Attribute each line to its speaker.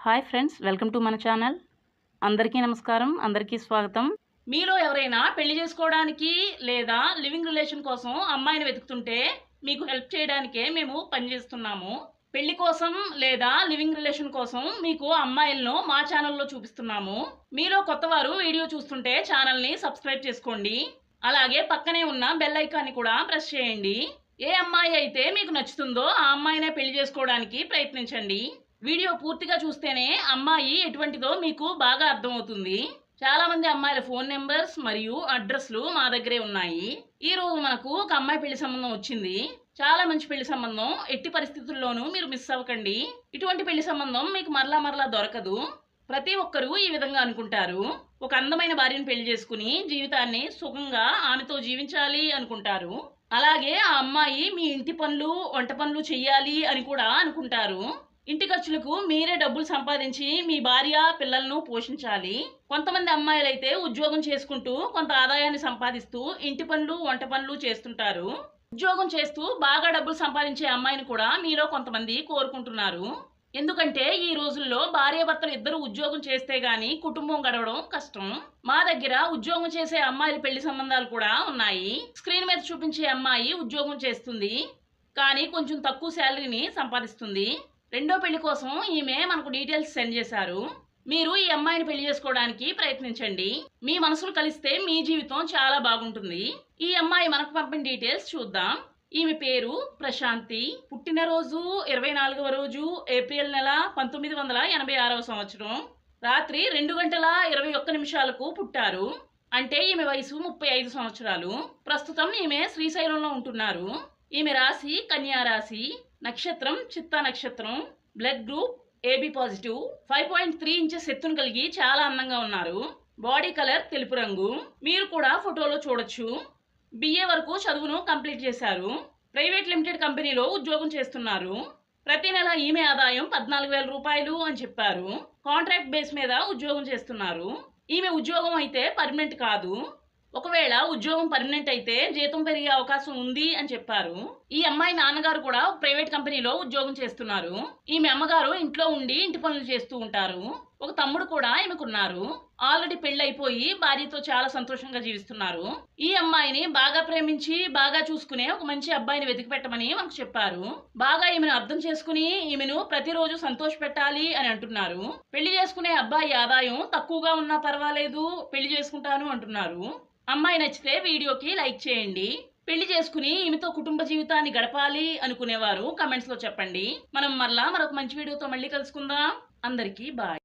Speaker 1: Hi friends, welcome to మన channel. అందరికీ నమస్కారం, అందరికీ స్వాగతం. మీలో ఎవరైనా పెళ్లి చేసుకోవడానికి లేదా లివింగ్ రిలేషన్ కోసం అమ్మాయిని వెతుకుతుంటే మీకు హెల్ప్ చేయడానికే మేము పనిచేస్తున్నాము. పెళ్లి కోసం లేదా లివింగ్ రిలేషన్ కోసం మీకు అమ్మాయిలను మా ఛానల్లో చూపిస్తున్నాము. మీలో కొత్తవారు వీడియో చూస్తుంటే ఛానల్ని సబ్స్క్రైబ్ చేసుకోండి. అలాగే పక్కనే ఉన్న బెల్ ఐకాన్ని కూడా ప్రెస్ చేయండి. ఏ అమ్మాయి అయితే మీకు నచ్చుతుందో ఆ అమ్మాయినే పెళ్లి చేసుకోవడానికి ప్రయత్నించండి. వీడియో పూర్తిగా చూస్తేనే అమ్మాయి ఎటువంటిదో మీకు బాగా అర్థమవుతుంది. చాలా మంది అమ్మాయిల ఫోన్ నెంబర్స్ మరియు అడ్రస్లు మా దగ్గరే ఉన్నాయి. ఈ రోజు మనకు ఒక అమ్మాయి పెళ్లి సంబంధం వచ్చింది. చాలా మంచి పెళ్లి సంబంధం. ఎట్టి పరిస్థితుల్లోనూ మీరు మిస్ అవ్వకండి. ఇటువంటి పెళ్లి సంబంధం మీకు మరలా దొరకదు. ప్రతి ఒక్కరూ ఈ విధంగా అనుకుంటారు. ఒక అందమైన భార్యను పెళ్లి చేసుకుని జీవితాన్ని సుఖంగా ఆమెతో జీవించాలి అనుకుంటారు. అలాగే ఆ అమ్మాయి మీ ఇంటి పనులు, వంట పనులు చెయ్యాలి అని కూడా అనుకుంటారు. ఇంటి ఖర్చులకు మీరే డబ్బులు సంపాదించి మీ భార్య పిల్లలను పోషించాలి. కొంతమంది అమ్మాయిలు అయితే ఉద్యోగం చేసుకుంటూ కొంత ఆదాయాన్ని సంపాదిస్తూ ఇంటి పనులు, వంట పనులు చేస్తుంటారు. ఉద్యోగం చేస్తూ బాగా డబ్బులు సంపాదించే అమ్మాయిని కూడా మీలో కొంతమంది కోరుకుంటున్నారు. ఎందుకంటే ఈ రోజుల్లో భార్యాభర్తలు ఇద్దరు ఉద్యోగం చేస్తే గానీ కుటుంబం గడవడం కష్టం. మా దగ్గర ఉద్యోగం చేసే అమ్మాయిల పెళ్లి సంబంధాలు కూడా ఉన్నాయి. స్క్రీన్ మీద చూపించే అమ్మాయి ఉద్యోగం చేస్తుంది, కానీ కొంచెం తక్కువ శాలరీని సంపాదిస్తుంది. రెండో పెళ్లి కోసం ఈమె మనకు డీటెయిల్స్ సెండ్ చేశారు. మీరు ఈ అమ్మాయిని పెళ్లి చేసుకోవడానికి ప్రయత్నించండి. మీ మనసులు కలిస్తే మీ జీవితం చాలా బాగుంటుంది. ఈ అమ్మాయి మనకు పంపిన డీటెయిల్స్ చూద్దాం. ఈమె పేరు ప్రశాంతి. పుట్టినరోజు 24వ రోజు ఏప్రిల్ నెల 1986వ సంవత్సరం రాత్రి 2:21 పుట్టారు. అంటే ఈమె వయసు 35 సంవత్సరాలు. ప్రస్తుతం ఈమె శ్రీశైలంలో ఉంటున్నారు. ఈమె రాశి కన్యా రాశి, నక్షత్రం చిత్తా నక్షత్రం, blood group AB positive, 5.3 inches ఎత్తును కలిగి చాలా అందంగా ఉన్నారు. బాడీ కలర్ తెలుపు రంగు. మీరు కూడా ఫోటోలో చూడొచ్చు. BA వరకు చదువును కంప్లీట్ చేశారు. ప్రైవేట్ లిమిటెడ్ కంపెనీలో ఉద్యోగం చేస్తున్నారు. ప్రతి నెల ఈమె ఆదాయం 14,000 రూపాయలు అని చెప్పారు. కాంట్రాక్ట్ బేస్ మీద ఉద్యోగం చేస్తున్నారు. ఈమె ఉద్యోగం అయితే పర్మనెంట్ కాదు. ఒకవేళ ఉద్యోగం పర్మనెంట్ అయితే జీతం పెరిగే అవకాశం ఉంది అని చెప్పారు. ఈ అమ్మాయి నాన్నగారు కూడా ప్రైవేట్ కంపెనీలో ఉద్యోగం చేస్తున్నారు. ఈమె అమ్మగారు ఇంట్లో ఉండి ఇంటి పనులు చేస్తూ ఉంటారు. ఒక తమ్ముడు కూడా ఈమెకున్నారు. ఆల్రెడీ పెళ్ళైపోయి భార్యతో చాలా సంతోషంగా జీవిస్తున్నారు. ఈ అమ్మాయిని బాగా ప్రేమించి బాగా చూసుకునే ఒక మంచి అబ్బాయిని వెతికి పెట్టమని మనకు చెప్పారు. బాగా ఈమెను అర్థం చేసుకుని ఈమెను ప్రతిరోజు సంతోష పెట్టాలి అని అంటున్నారు. పెళ్లి చేసుకునే అబ్బాయి ఆదాయం తక్కువగా ఉన్నా పర్వాలేదు, పెళ్లి చేసుకుంటాను అంటున్నారు. అమ్మాయి నచ్చితే వీడియోకి లైక్ చేయండి. పెళ్లి చేసుకుని ఈమెతో కుటుంబ జీవితాన్ని గడపాలి అనుకునేవారు కమెంట్స్ లో చెప్పండి. మనం మరలా మరొక మంచి వీడియోతో మళ్ళీ కలుసుకుందాం. అందరికీ బాయ్.